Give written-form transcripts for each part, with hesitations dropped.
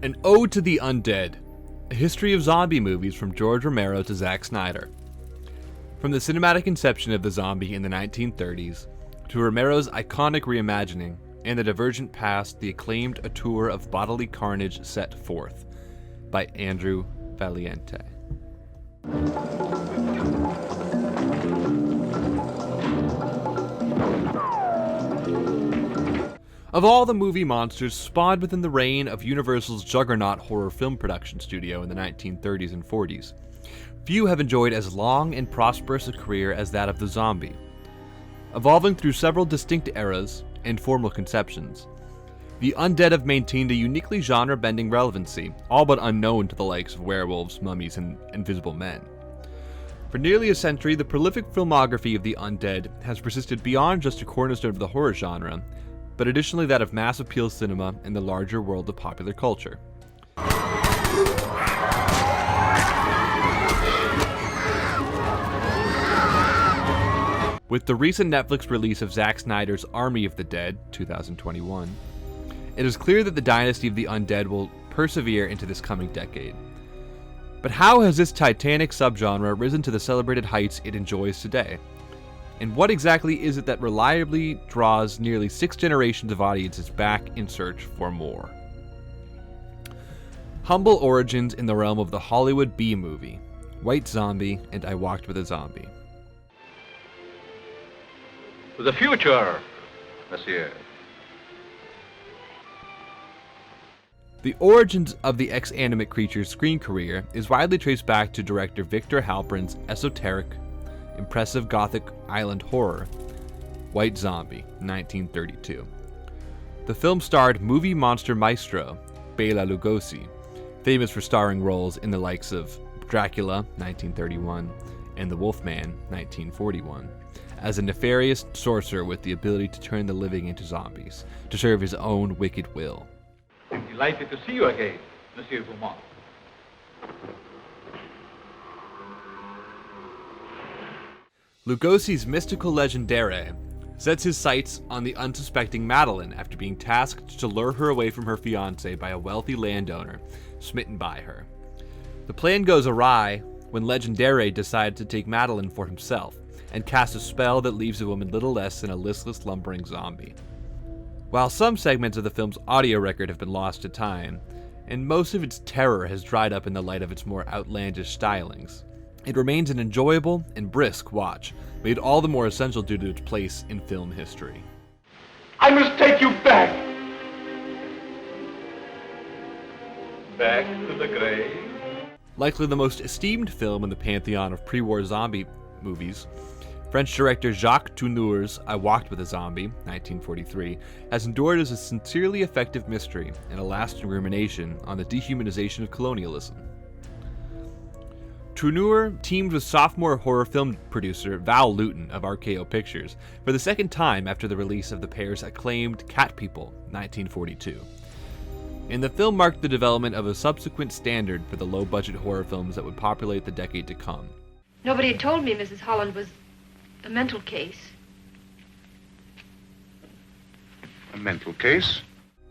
An Ode to the Undead, a history of zombie movies from George Romero to Zack Snyder. From the cinematic inception of the zombie in the 1930s, to Romero's iconic reimagining, and the divergent past the acclaimed A Tour of Bodily Carnage set forth, by Andrew Valiente. Of all the movie monsters spawned within the reign of Universal's juggernaut horror film production studio in the 1930s and 40s, few have enjoyed as long and prosperous a career as that of the zombie. Evolving through several distinct eras and formal conceptions, the Undead have maintained a uniquely genre-bending relevancy, all but unknown to the likes of werewolves, mummies, and invisible men. For nearly a century, the prolific filmography of the Undead has persisted beyond just a cornerstone of the horror genre, but additionally that of mass appeal cinema and the larger world of popular culture. With the recent Netflix release of Zack Snyder's Army of the Dead, 2021, it is clear that the dynasty of the Undead will persevere into this coming decade. But how has this titanic subgenre risen to the celebrated heights it enjoys today? And what exactly is it that reliably draws nearly 6 generations of audiences back in search for more? Humble origins in the realm of the Hollywood B-movie, White Zombie and I Walked with a Zombie. To the future, monsieur. The origins of the ex-animate creature's screen career is widely traced back to director Victor Halperin's esoteric, impressive gothic island horror, White Zombie, 1932. The film starred movie monster maestro Bela Lugosi, famous for starring roles in the likes of Dracula, 1931, and The Wolfman, 1941, as a nefarious sorcerer with the ability to turn the living into zombies, to serve his own wicked will. Delighted to see you again, Monsieur Beaumont. Lugosi's mystical legendare sets his sights on the unsuspecting Madeline after being tasked to lure her away from her fiancé by a wealthy landowner smitten by her. The plan goes awry when Legendare decides to take Madeline for himself and cast a spell that leaves the woman little less than a listless, lumbering zombie. While some segments of the film's audio record have been lost to time, and most of its terror has dried up in the light of its more outlandish stylings, it remains an enjoyable and brisk watch, made all the more essential due to its place in film history. I must take you back. Back to the grave? Likely the most esteemed film in the pantheon of pre-war zombie movies, French director Jacques Tourneur's I Walked with a Zombie, 1943, has endured as a sincerely effective mystery and a lasting rumination on the dehumanization of colonialism. Tourneur teamed with sophomore horror film producer Val Lewton of RKO Pictures for the second time after the release of the pair's acclaimed Cat People, 1942. And the film marked the development of a subsequent standard for the low-budget horror films that would populate the decade to come. Nobody had told me Mrs. Holland was a mental case. A mental case?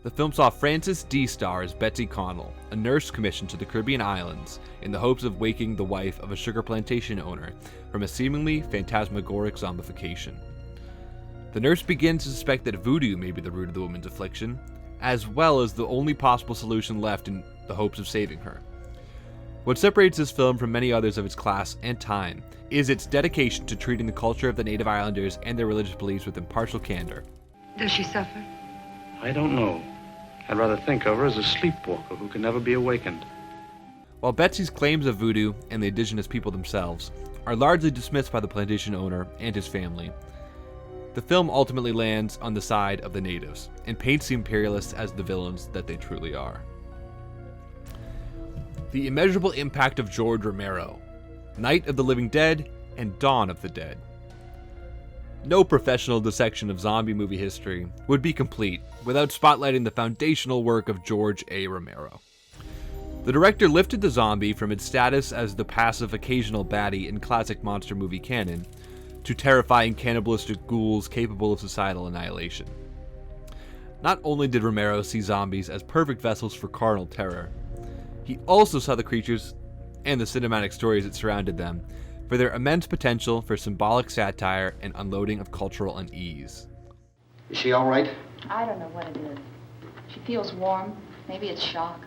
The film saw Frances D. star as Betsy Connell, a nurse commissioned to the Caribbean islands in the hopes of waking the wife of a sugar plantation owner from a seemingly phantasmagoric zombification. The nurse begins to suspect that voodoo may be the root of the woman's affliction, as well as the only possible solution left in the hopes of saving her. What separates this film from many others of its class and time is its dedication to treating the culture of the native islanders and their religious beliefs with impartial candor. Does she suffer? I don't know. I'd rather think of her as a sleepwalker who can never be awakened. While Betsy's claims of voodoo and the indigenous people themselves are largely dismissed by the plantation owner and his family, the film ultimately lands on the side of the natives and paints the imperialists as the villains that they truly are. The immeasurable impact of George Romero, Night of the Living Dead, and Dawn of the Dead. No professional dissection of zombie movie history would be complete without spotlighting the foundational work of George A. Romero. The director lifted the zombie from its status as the passive occasional baddie in classic monster movie canon to terrifying cannibalistic ghouls capable of societal annihilation. Not only did Romero see zombies as perfect vessels for carnal terror, he also saw the creatures and the cinematic stories that surrounded them for their immense potential for symbolic satire and unloading of cultural unease. Is she all right? I don't know what it is. She feels warm. Maybe it's shock.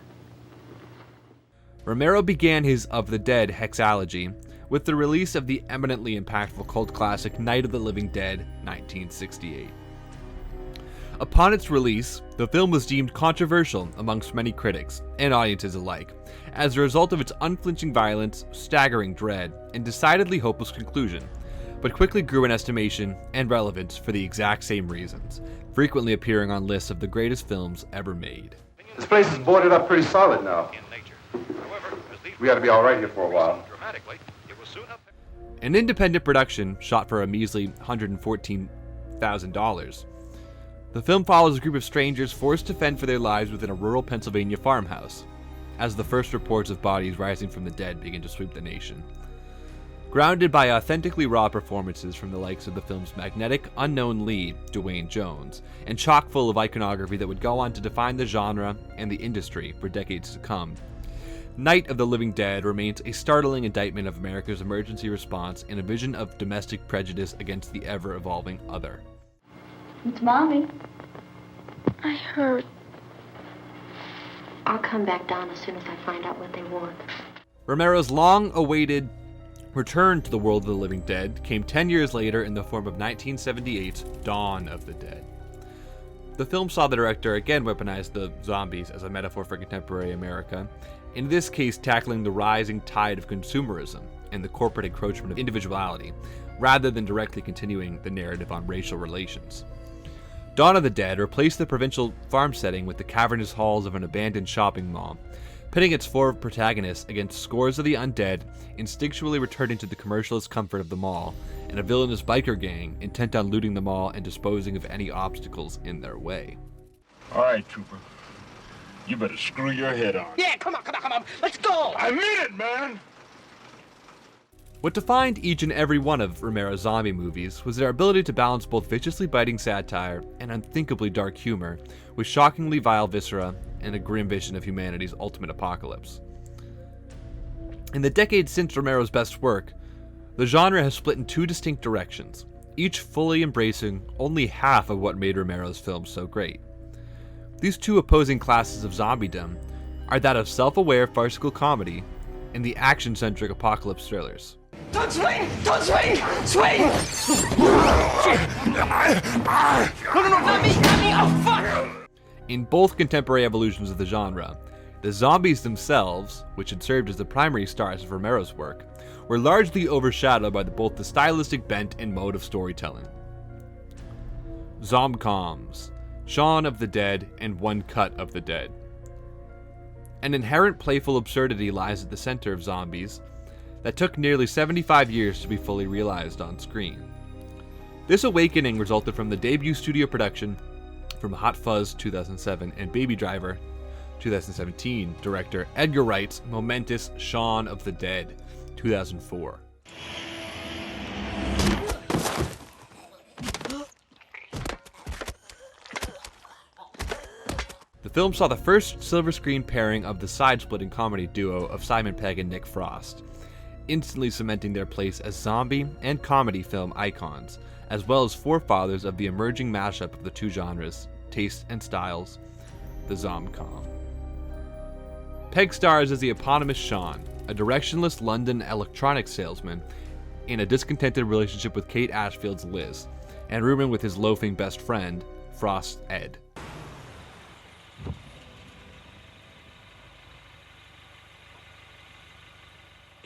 Romero began his Of the Dead hexalogy with the release of the eminently impactful cult classic Night of the Living Dead, 1968. Upon its release, the film was deemed controversial amongst many critics and audiences alike, as a result of its unflinching violence, staggering dread, and decidedly hopeless conclusion, but quickly grew in estimation and relevance for the exact same reasons, frequently appearing on lists of the greatest films ever made. This place is boarded up pretty solid now. We ought to be all right here for a while. An independent production shot for a measly $114,000. The film follows a group of strangers forced to fend for their lives within a rural Pennsylvania farmhouse, as the first reports of bodies rising from the dead begin to sweep the nation. Grounded by authentically raw performances from the likes of the film's magnetic, unknown lead, Dwayne Jones, and chock full of iconography that would go on to define the genre and the industry for decades to come, Night of the Living Dead remains a startling indictment of America's emergency response and a vision of domestic prejudice against the ever-evolving other. It's Mommy. I heard. I'll come back down as soon as I find out what they want. Romero's long-awaited return to the world of the living dead came 10 years later in the form of 1978's Dawn of the Dead. The film saw the director again weaponize the zombies as a metaphor for contemporary America, in this case tackling the rising tide of consumerism and the corporate encroachment of individuality, rather than directly continuing the narrative on racial relations. Dawn of the Dead replaced the provincial farm setting with the cavernous halls of an abandoned shopping mall, pitting its four protagonists against scores of the undead, instinctually returning to the commercialist comfort of the mall, and a villainous biker gang intent on looting the mall and disposing of any obstacles in their way. All right, Trooper. You better screw your head on. Yeah, come on. Let's go! I mean it, man! What defined each and every one of Romero's zombie movies was their ability to balance both viciously biting satire and unthinkably dark humor with shockingly vile viscera and a grim vision of humanity's ultimate apocalypse. In the decades since Romero's best work, the genre has split in two distinct directions, each fully embracing only half of what made Romero's films so great. These two opposing classes of zombiedom are that of self-aware farcical comedy and the action-centric apocalypse thrillers. Don't swing! Swing! No, not me! Oh, fuck! In both contemporary evolutions of the genre, the zombies themselves, which had served as the primary stars of Romero's work, were largely overshadowed by both the stylistic bent and mode of storytelling. Zom-Coms, Shaun of the Dead, and One Cut of the Dead. An inherent playful absurdity lies at the center of zombies that took nearly 75 years to be fully realized on screen. This awakening resulted from the debut studio production from Hot Fuzz 2007 and Baby Driver 2017 director Edgar Wright's momentous Shaun of the Dead 2004. The film saw the first silver screen pairing of the side-splitting comedy duo of Simon Pegg and Nick Frost, instantly cementing their place as zombie and comedy film icons, as well as forefathers of the emerging mashup of the two genres, taste and styles, the Zom-Com. Pegg stars as the eponymous Shaun, a directionless London electronics salesman in a discontented relationship with Kate Ashfield's Liz, and rooming with his loafing best friend, Frost's Ed.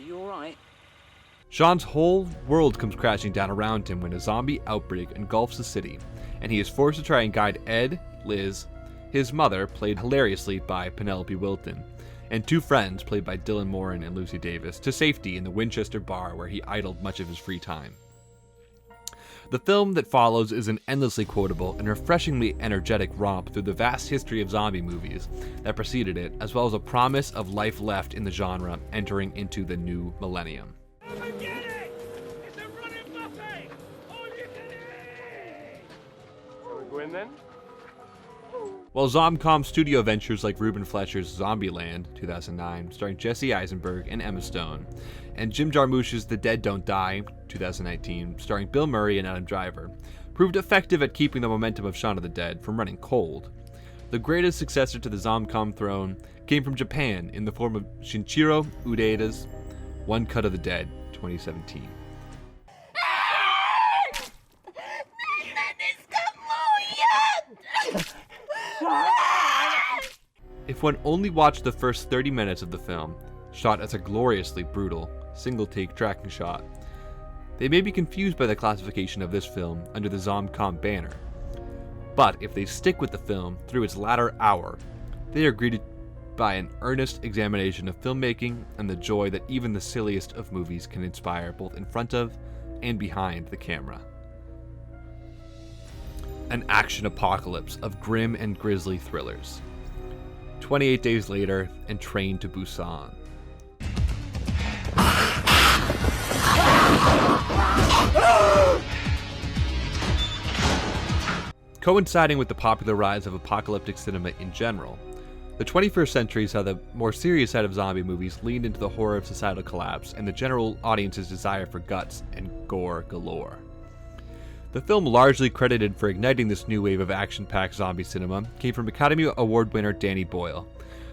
Are you alright? Shaun's whole world comes crashing down around him when a zombie outbreak engulfs the city, and he is forced to try and guide Ed, Liz, his mother, played hilariously by Penelope Wilton, and two friends, played by Dylan Moran and Lucy Davis, to safety in the Winchester bar where he idled much of his free time. The film that follows is an endlessly quotable and refreshingly energetic romp through the vast history of zombie movies that preceded it, as well as a promise of life left in the genre entering into the new millennium. Go in then? While Zom-Com studio ventures like Ruben Fletcher's Zombieland, 2009, starring Jesse Eisenberg and Emma Stone, and Jim Jarmusch's The Dead Don't Die, 2019, starring Bill Murray and Adam Driver, proved effective at keeping the momentum of Shaun of the Dead from running cold. The greatest successor to the Zom-Com throne came from Japan in the form of Shinichiro Ueda's One Cut of the Dead, 2017. If one only watched the first 30 minutes of the film, shot as a gloriously brutal, single-take tracking shot, they may be confused by the classification of this film under the Zom-Com banner. But if they stick with the film through its latter hour, they are greeted by an earnest examination of filmmaking and the joy that even the silliest of movies can inspire both in front of and behind the camera. An action apocalypse of grim and grisly thrillers. 28 Days Later and Train to Busan. Coinciding with the popular rise of apocalyptic cinema in general, the 21st century saw the more serious side of zombie movies leaned into the horror of societal collapse and the general audience's desire for guts and gore galore. The film largely credited for igniting this new wave of action-packed zombie cinema came from Academy Award winner Danny Boyle,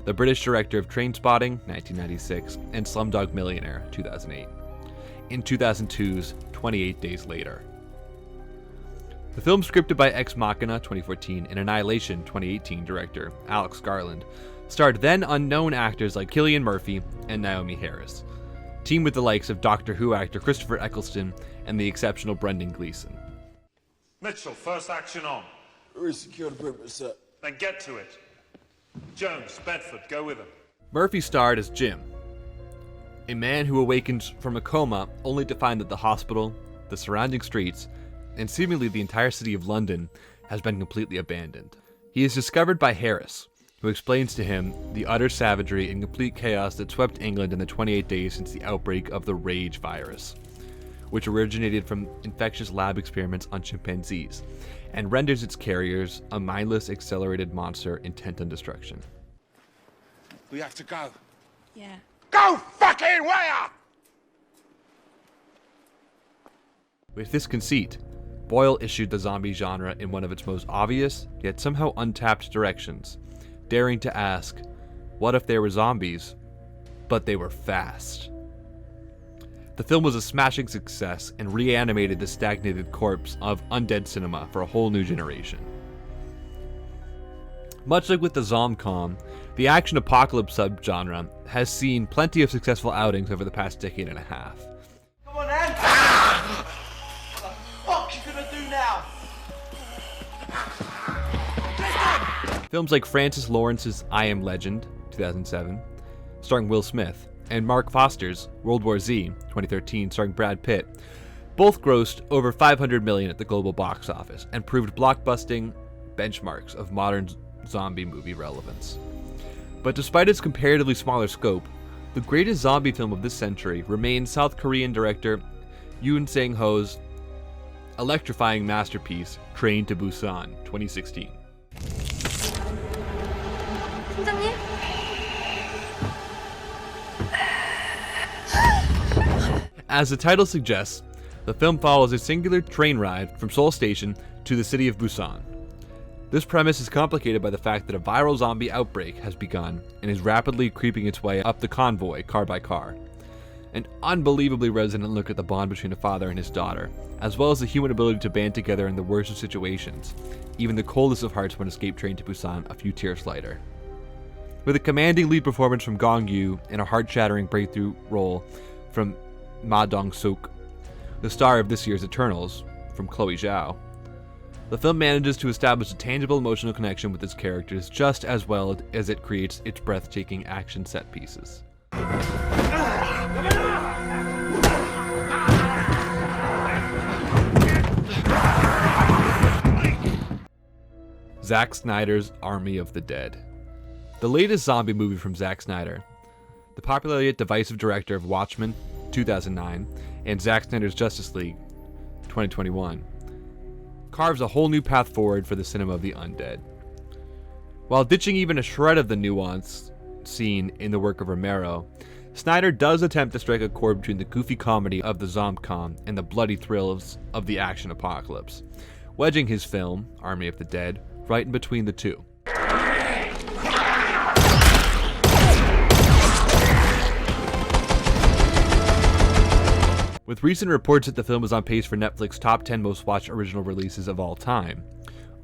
the British director of Trainspotting, 1996, and Slumdog Millionaire, 2008, in 2002's 28 Days Later. The film, scripted by Ex Machina, 2014, and Annihilation, 2018 director Alex Garland, starred then unknown actors like Cillian Murphy and Naomi Harris, teamed with the likes of Doctor Who actor Christopher Eccleston and the exceptional Brendan Gleeson. Mitchell, first action on. Resecure the perimeter, sir. Then get to it. Jones, Bedford, go with him. Murphy starred as Jim, a man who awakens from a coma only to find that the hospital, the surrounding streets, and seemingly the entire city of London has been completely abandoned. He is discovered by Harris, who explains to him the utter savagery and complete chaos that swept England in the 28 days since the outbreak of the Rage virus, which originated from infectious lab experiments on chimpanzees, and renders its carriers a mindless, accelerated monster intent on destruction. We have to go. Yeah. Go fucking where? With this conceit, Boyle issued the zombie genre in one of its most obvious, yet somehow untapped directions, daring to ask, what if there were zombies, but they were fast? The film was a smashing success and reanimated the stagnated corpse of undead cinema for a whole new generation. Much like with the Zom-Com, the action apocalypse subgenre has seen plenty of successful outings over the past decade and a half. Come on, Ann! What the fuck you gonna do now? Films like Francis Lawrence's I Am Legend, 2007, starring Will Smith, and Mark Foster's World War Z, 2013, starring Brad Pitt, both grossed over $500 million at the global box office and proved blockbusting benchmarks of modern zombie movie relevance. But despite its comparatively smaller scope, the greatest zombie film of this century remains South Korean director Yoon Sang-ho's electrifying masterpiece, Train to Busan, 2016. 팀장님? As the title suggests, the film follows a singular train ride from Seoul Station to the city of Busan. This premise is complicated by the fact that a viral zombie outbreak has begun and is rapidly creeping its way up the convoy, car by car. An unbelievably resonant look at the bond between a father and his daughter, as well as the human ability to band together in the worst of situations, even the coldest of hearts when Escape Train to Busan a few tiers lighter. With a commanding lead performance from Gong Yoo and a heart-shattering breakthrough role from Ma Dong-seok, the star of this year's Eternals, from Chloe Zhao, The film manages to establish a tangible emotional connection with its characters just as well as it creates its breathtaking action set pieces. Zack Snyder's Army of the Dead. The latest zombie movie from Zack Snyder, the popular yet divisive director of Watchmen, 2009, and Zack Snyder's Justice League, 2021, carves a whole new path forward for the cinema of the undead. While ditching even a shred of the nuance seen in the work of Romero, Snyder does attempt to strike a chord between the goofy comedy of the Zom-Com and the bloody thrills of the action apocalypse, wedging his film, Army of the Dead, right in between the two. With recent reports that the film is on pace for Netflix's top 10 most watched original releases of all time,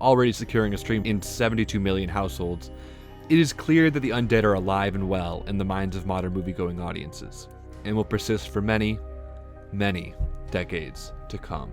already securing a stream in 72 million households, it is clear that the undead are alive and well in the minds of modern movie-going audiences, and will persist for many, many decades to come.